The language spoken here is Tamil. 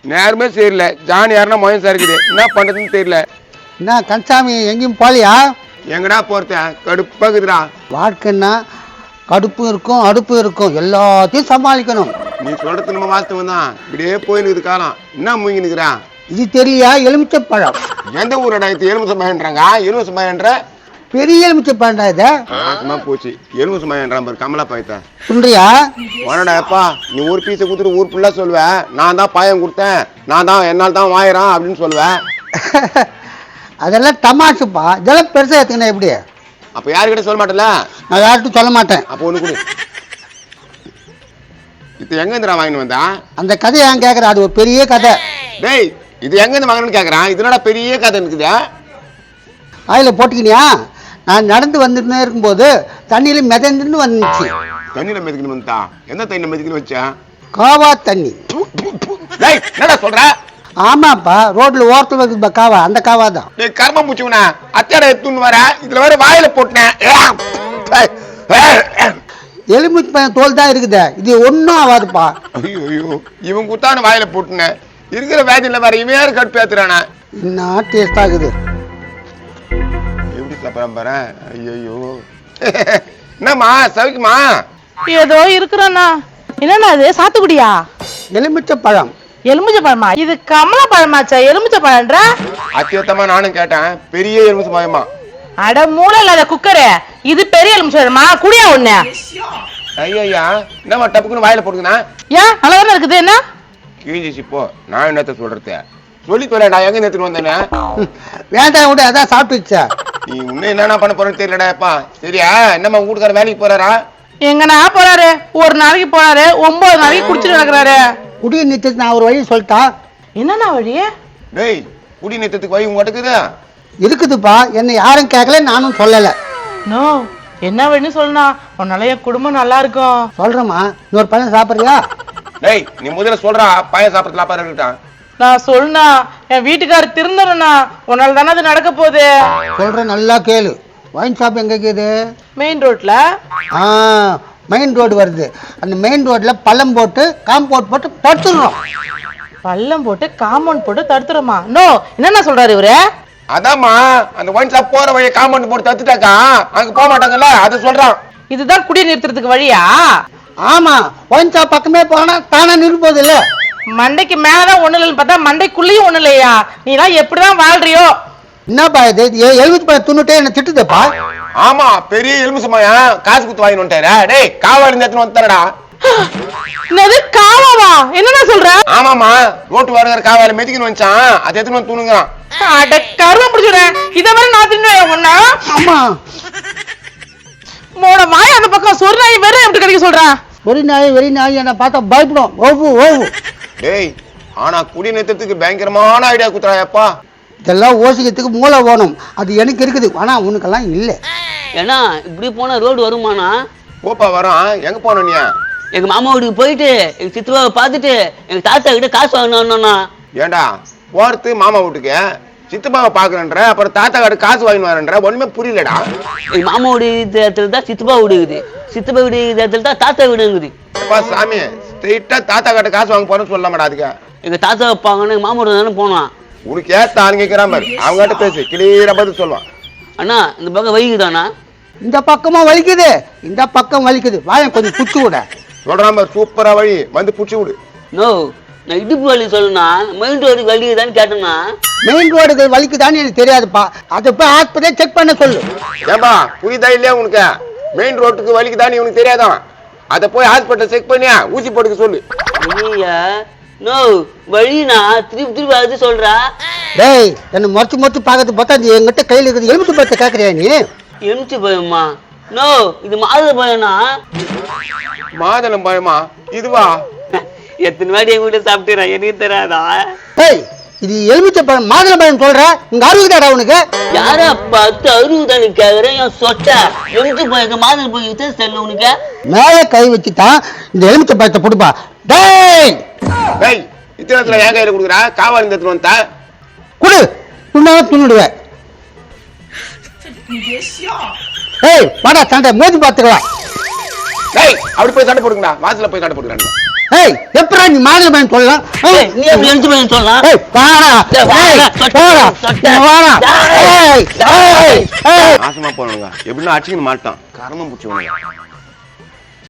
நேரமே சரியில்லை. ஜான் யாருன்னா மொயம் சாருக்குது. என்ன பண்றதுன்னு தெரியல. என்ன கன்சாமி எங்கேயும் போலியா? எங்கடா போறத கடுப்பாக்குதுடா. வாழ்க்கைன்னா கடுப்பு இருக்கும் அடுப்பு இருக்கும், எல்லாத்தையும் சமாளிக்கணும். நீ சொல்றது நம்ம வாஸ்தவம் தான். இப்படியே போயினுக்குது காலம். என்ன மூங்கி நிற்கிறான்? இது தெரியலையா? எலுமிச்சை பழம். எந்த ஊரடா இது? எலுமிச்சை மயன்றாங்க. எலுமிச்சை மயன்ற பெரிய எலுமிச்சை பழம்டா இதை. போச்சு. எலுமிச்சை மயன்றான் பாரு கமலா பாயத்த. சொல்றியா? வரடா எப்பா, நீ ஒரு பீஸை கொடுத்துட்டு ஊர் ஃபுல்லா சொல்லுவேன். நான் தான் பாயம் கொடுத்தேன், நான் தான் என்னால் தான் வாயிறான் அப்படின்னு சொல்லுவேன். அதெல்லாம் தமாஷுப்பா. இதெல்லாம் பெருசா எடுத்துக்கணும் எப்படி? அப்ப யாருக்கிட்ட சொல்ல மாட்டேன்ல? நான் யார்கிட்டும் சொல்ல மாட்டேன். அப்போ ஒண்ணு கொடு. இது எங்க இருந்து வாங்கிட்டு வந்தா? அந்த கதையை ஏன் கேட்குற? அது ஒரு பெரிய கதை. டேய், இது எங்க இருந்து வாங்கணும்னு கேட்குறான். இதனோட பெரிய கதை இருக்குதா? வாயில போட்டுக்கினியா? நான் நடந்து வந்துட்டு இருக்கும்போது தண்ணியில மிதந்துன்னு வந்துச்சு. தண்ணியில மெதுக்கணும் வந்துட்டா? எந்த தண்ணியில மெதுக்கணும் வச்சா? காவா தண்ணி. டேய், என்னடா சொல்ற? ஆமாப்பா, ரோட்ல ஓரத்துல இருக்குது காவா, அந்த காவா தான். டேய் கர்ம பூச்சுவனா, அத்தையோட எடுத்துன்னு வர, இதுல வேற வாயில போட்டேன். எலுமிச்சை பழம் தோல் தான் இருக்குது, இது ஒன்றும் ஆகாதுப்பா. ஐயோ ஐயோ, இவன் குத்தான வாயில போட்டுனேன். இருக்கிற வேதியில வேற இவன் யாரு கடுப்பு ஏத்துறானா? என்ன டேஸ்ட் ஆகுது. எப்படி சாப்பிட்றான் பாரு. ஐயோ, என்னம்மா சவிக்குமா? ஏதோ இருக்கிறண்ணா. என்னண்ணா அது? சாத்துக்குடியா? எலுமிச்சை பழம். எலுமிச்சை பழமா? இது கமலா பழமாச்சா? எலுமிச்சை பழம்ன்ற? அத்தியத்தமா நானும் கேட்டேன். பெரிய எலுமிச்சை பழமா? அட மூளை இல்லாத குக்கரு, இது பெரிய எலுமிச்சை பழமா? குடியா ஒண்ணு. ஐயா, என்னம்மா டப்புக்குன்னு வாயில போட்டுக்கனா? ஏன் நல்லா தானே இருக்குது? என்ன கிழிஞ்சிச்சு இப்போ? நான் என்னத்த சொல்றது? சொல்லி தொலை, நான் எங்க நேரத்துக்கு வந்தேனே? வேண்டாம் விட, அதான் சாப்பிட்டுச்சா. நீ இன்னும் என்னென்ன பண்ண போறேன்னு தெரியலடாப்பா. சரியா? என்னம்மா வீட்டுக்கார வேலைக்கு போறாரா? எங்கண்ணா போறாரு? ஒரு நாளைக்கு போறாரு, 9 நாளைக்கு குடிச்சிட்டு நடக்கிறாரு. குடிய நிறுத்தி நான் ஒரு வழி சொல்லிட்டா. என்னண்ணா வழி? டேய், குடி நிறுத்தத்துக்கு வழி உங்க இருக்குதா? இருக்குதுப்பா, என்னை யாரும் கேட்கல, நானும் சொல்லலை. நோ, என்ன வழின்னு சொல்லணா, உன்னால என் குடும்பம் நல்லா இருக்கும். சொல்றேம்மா, இன்னொரு பழம் சாப்பிட்றியா? டேய், நீ முதல்ல சொல்றா. பையன் சாப்பிடலாம் பாருட்டான். நான் சொன்னா என் வீட்டுக்காரர் திருந்தணும்னா, உன்னால தானே அது நடக்க போகுது. சொல்றேன், நல்லா கேளு. ஒயின் ஷாப் எங்க இருக்குது? மெயின் ரோட்ல. மெயின் ரோடு வருது. அந்த மெயின் ரோட்ல பள்ளம் போட்டு காம்பவுண்ட் போட்டு தடுத்துடுறோம். பள்ளம் போட்டு காம்பவுண்ட் போட்டு தடுத்துறோமா? நோ, என்னென்ன சொல்றாரு இவரு? அதாம்மா, அந்த ஒயின் ஷாப் போற வழியை காம்பவுண்ட் போட்டு தடுத்துட்டாக்கா, அங்க போக மாட்டாங்கல்ல, அது சொல்றான். இதுதான் குடி நிறுத்துறதுக்கு வழியா? ஆமா, ஒயின் ஷாப் பக்கமே போனா தானே நிற்போது இல்ல. மண்டைக்கு மேலதான் ஒண்ணு இல்லைன்னு பார்த்தா மண்டைக்குள்ளேயும் ஒண்ணு இல்லையா? நீலாம் எப்படிதான் வாழ்றியோ? என்னப்பா இது? எலுமிச்சை பழம் துண்ணுட்டே என்ன திட்டுதப்பா? ஆமா, பெரிய எலுமிச்சமாயா காசு குத்து வாங்கி வந்துட்டாரா? டேய், காவாடி நேரத்துல வந்துட்டாரடா. என்னது காவாவா? என்னடா சொல்ற? ஆமாமா, ரோட்டு வாடகை காவால மெதிக்கணும் வந்துச்சான். அதை எடுத்துன்னு வந்து தூணுங்கிறான். அட கருவம் பிடிச்சுறேன். இதை வேற நான் தின்னுவேன் ஒண்ணா? ஆமா, மோட மாய அந்த பக்கம் சொரு நாய் வேற எப்படி கிடைக்க சொல்றான்? வெறி நாய் என்ன பார்த்தா பயப்படும். ஓவு ஓவு. டேய், ஆனா குடி நிறுத்தத்துக்கு பயங்கரமான ஐடியா குத்துறாயப்பா. இதெல்லாம் யோசிக்கிறதுக்கு மூளை வேணும். அது எனக்கு இருக்குது, ஆனா உனக்கெல்லாம் இல்லை. ஏன்னா இப்படி போனா ரோடு வருமானா? போப்பா வரான். எங்க போன நீ? எங்க மாமா வீட்டுக்கு போயிட்டு எங்க சித்துவாவை பார்த்துட்டு எங்க தாத்தா கிட்ட காசு வாங்கணும்னா. ஏண்டா போறது மாமா வீட்டுக்கு? சித்தப்பாவை பாக்குறேன்ற, அப்புறம் தாத்தா கிட்ட காசு வாங்கி வரேன்ற. ஒண்ணுமே புரியலடா. எங்க மாமா வீடு இடத்துல தான் சித்தப்பா வீடு இருக்குது, சித்தப்பா வீடு இடத்துல தான் தாத்தா வீடு இருக்குது. அப்பா சாமி, ஸ்ட்ரெயிட்டா தாத்தா கிட்ட காசு வாங்க போறேன்னு சொல்லலாமாடா? அதுக்கு எங்க தாத்தா வைப்பாங்கன்னு எங்க மாமா வீடு தானே போனான். உனக்கு ஏத்த ஆளுங்கிறான் பாரு, அவங்க கிட்ட பேசு, கிளியரா பதில் சொல்லுவான். அண்ணா இந்த பக்கம் வைக்குதாண்ணா? இந்த பக்கமா வலிக்குது, இந்த பக்கம் வலிக்குது. வாயம் கொஞ்சம் குச்சி விட சொல்றான் பாரு, சூப்பரா வழி வந்து புடிச்சு விடு. நோ, நான் இடுப்பு வலி சொல்லுனா மெயின் ரோடுக்கு வலிக்குதான்னு கேட்டேன்னா. மெயின் ரோடுக்கு வலிக்குதான்னு எனக்கு தெரியாதுப்பா. அதை போய் ஹாஸ்பிட்டல் செக் பண்ண சொல்லு. ஏன்பா புரியுதா இல்லையா உனக்கு? மெயின் ரோட்டுக்கு வலிக்குதான்னு உனக்கு தெரியாதான்? அதை போய் ஹாஸ்பிட்டல் செக் பண்ணியா ஊசி போட்டுக்க சொல்லு. ஐயா நோ, வழினா திருப்பி திருப்பி அது சொல்றா. டேய், என்ன மொச்சு பார்க்கறது பார்த்தா என்கிட்ட கையில் இருக்குது எலுமிச்சை பழத்தை கேட்கறியா நீ? எலுமிச்சை பயமா? நோ, இது மாதுளை பயனா? மாதுளம் பழமா? இதுவா? எத்தனை வாடி எங்க வீட்டுல சாப்பிட்டுறேன், எனக்கு தெரியாதா? டேய், இது எலுமிச்சை பழம் மாதுளை பழம் சொல்ற? உங்க அருகுதாடா உனக்கு? யாரா 10 60 கேக்குறேன். என் சொட்ட எலுமிச்சை பழக்க மாதுளை பழம் தெரியல உனக்கு? மேல கை வச்சுதான் இந்த எலுமிச்சை பழத்தை போடுப்பா. டேய் டேய், இத்தனத்துல என் கையில கொடுக்குறா? காவாலி இந்த வந்தா குடு, துண்ணுடுவேன். ஏய் வாடா சண்டை மோதி பார்த்துக்கலாம். டேய், அப்படி போய் சண்டை போடுங்கடா. வாசல்ல போய் சண்டை போடுறாங்க. ஏய் எப்படா நீ மாதுளை பழம் சொல்லலாம் ஏய், நீ எப்படி எழுத்து பையன் சொல்லலாம் ஏய் வாடா ஏய், வாடா, ஏய் சொட்ட, போடா சொட்ட. வாடா ஏய் ஏய் நாசமா போனவங்க எப்படின்னா அடிச்சுக்கின்னு மாட்டான் கரமம் பிடிச்சவனுங்க